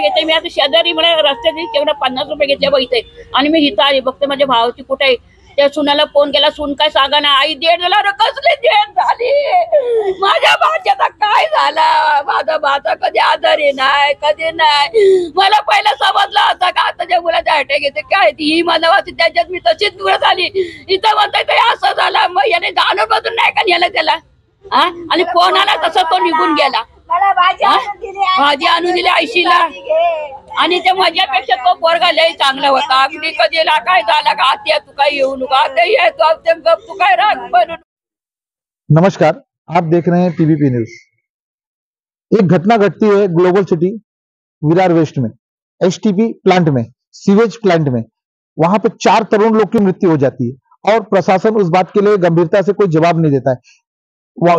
घेते मी आता शेजारी मला रस्त्याने तेवढं 50 रुपये घेतले बघ इथे आणि मी इथं आली बघते माझ्या भावाची कुठे आहे त्या सुनाला फोन केला सून काय सांगा ना आई देड झाला कसली देड झाली माझ्या भाच्याचा काय झाला माझा भाचा कधी आजारी नाही कधी नाही मला पहिला समजला होता का आताच्या मुलाच्या अटॅक घेते काय ती ही मला वाटते त्याच्यात मी तशीच दूर झाली इथं म्हणताय असं झालं मग याने जाणून बघून नाही का नेलं त्याला हा आणि फोन आला तसा तो निघून गेला भाजी आणून दिली आयशीला आणि ते माझ्यापेक्षा तो पोरगा लय चांगला होता अगदी कधी काय झाला का आत्या तू काय येऊ नका आता येतो तू काय राग बनून। नमस्कार, आप देख रहे हैं टीवीपी न्यूज। एक घटना घटती है ग्लोबल सिटी विरार वेस्ट में, एसटीपी प्लांट में, सीवेज प्लांट में। वहां पे 4 तरुण लोग की मृत्यु हो जाती है और प्रशासन उस बात के लिए गंभीरता से कोई जवाब नहीं देता है।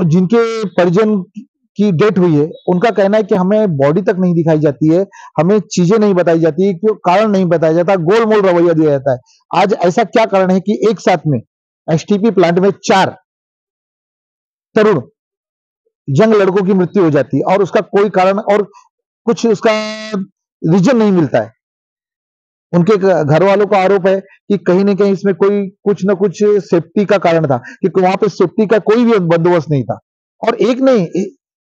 जिनके परिजन की डेथ हुई है उनका कहना है कि हमें बॉडी तक नहीं दिखाई जाती है, हमें चीजें नहीं बताई जाती है, क्यों कारण नहीं बताया जाता, गोलमोल रवैया दिया जाता है। आज ऐसा क्या कारण है कि एक साथ में एसटीपी प्लांट में 4 तरुण यंग लड़कों की मृत्यु हो जाती है और उसका कोई कारण और कुछ उसका रीजन नहीं मिलता है। उनके घर वालों का आरोप है कि कहीं ना कहीं इसमें कोई कुछ ना कुछ सेफ्टी का कारण था, क्योंकि वहां पे सेफ्टी का कोई भी बंदोबस्त नहीं था। और एक नहीं,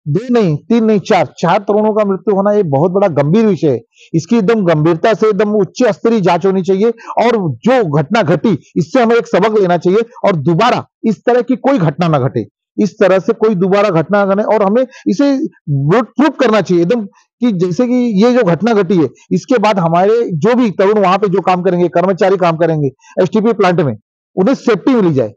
2 नहीं, 3 नहीं, 4 तरुणों का मृत्यु होना ये बहुत बड़ा गंभीर विषय है। इसकी एकदम गंभीरता से एकदम उच्च स्तरीय जांच होनी चाहिए और जो घटना घटी इससे हमें एक सबक लेना चाहिए और दोबारा इस तरह की कोई घटना ना घटे, इस तरह से कोई दोबारा घटना घटे और हमें इसे प्रूफ करना चाहिए एकदम कि जैसे कि ये जो घटना घटी है इसके बाद हमारे जो भी तरुण वहां पे जो काम करेंगे, कर्मचारी काम करेंगे एसटीपी प्लांट में, उन्हें सेफ्टी मिली जाए।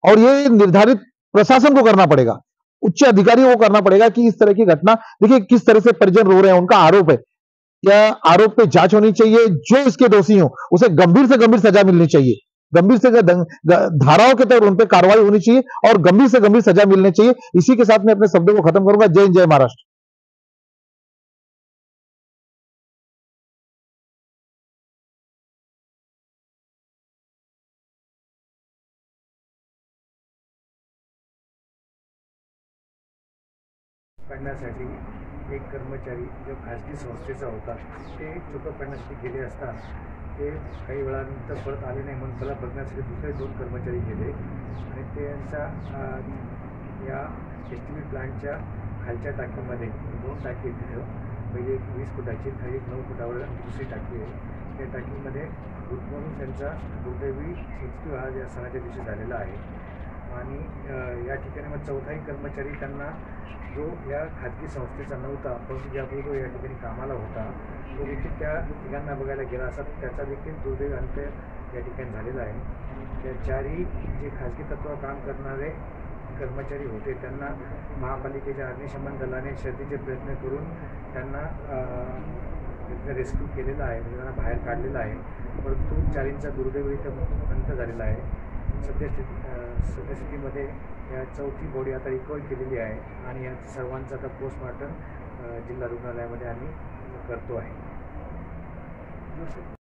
और ये निर्धारित प्रशासन को करना पड़ेगा, उच्च अधिकारियों को करना पड़ेगा कि इस तरह की घटना, देखिए किस तरह से परिजन रो रहे हैं, उनका आरोप है, क्या आरोप पे जांच होनी चाहिए, जो इसके दोषी हो उसे गंभीर से गंभीर सजा मिलनी चाहिए, गंभीर से धाराओं के तहत उन पर कार्रवाई होनी चाहिए और गंभीर से गंभीर सजा मिलनी चाहिए। इसी के साथ मैं अपने शब्दों को खत्म करूंगा। जय हिंद, जय महाराष्ट्र। काढण्यासाठी एक कर्मचारी जो खाजगी संस्थेचा होता ते चुका काढण्यासाठी गेले असता ते काही वेळानंतर परत आले नाही म्हणून त्याला बघण्यासाठी दुसरे 2 कर्मचारी गेले आणि त्यांचा या एसटीपी प्लांटच्या खालच्या टाकीमध्ये 2 टाकी तिथं, पहिले 20 फुटाची खाली 9 फुटावर दुसरी टाकी आहे। त्या टाकीमध्ये म्हणून त्यांचा दुर्दैवी मृत्यू हा या सणाच्या दिवशी झालेला आहे। आणि या ठिकाणी मग 4थाही कर्मचारी त्यांना जो या खाजगी संस्थेचा नव्हता परंतु ज्यापूर्वी तो या ठिकाणी कामाला होता तो देखील त्या ठिकाणा बघायला गेला असता त्याचा देखील दुर्दैवी अंत या ठिकाणी झालेला आहे। त्या 4ही जे खाजगी तत्त्वावर काम करणारे कर्मचारी होते त्यांना महापालिकेच्या अग्निशमन दलाने शर्थीचे प्रयत्न करून त्यांना रेस्क्यू केलेला आहे, म्हणजे त्यांना बाहेर काढलेलं आहे, परंतु 4हींचा दुर्दैवी अंत झालेला आहे। सद्यस्थितीमध्ये या 4थी बॉडी आता रिकवर केलेली आहे आणि या सर्वांचा आता पोस्टमॉर्टम जिल्हा रुग्णालयामध्ये आम्ही करतो आहे।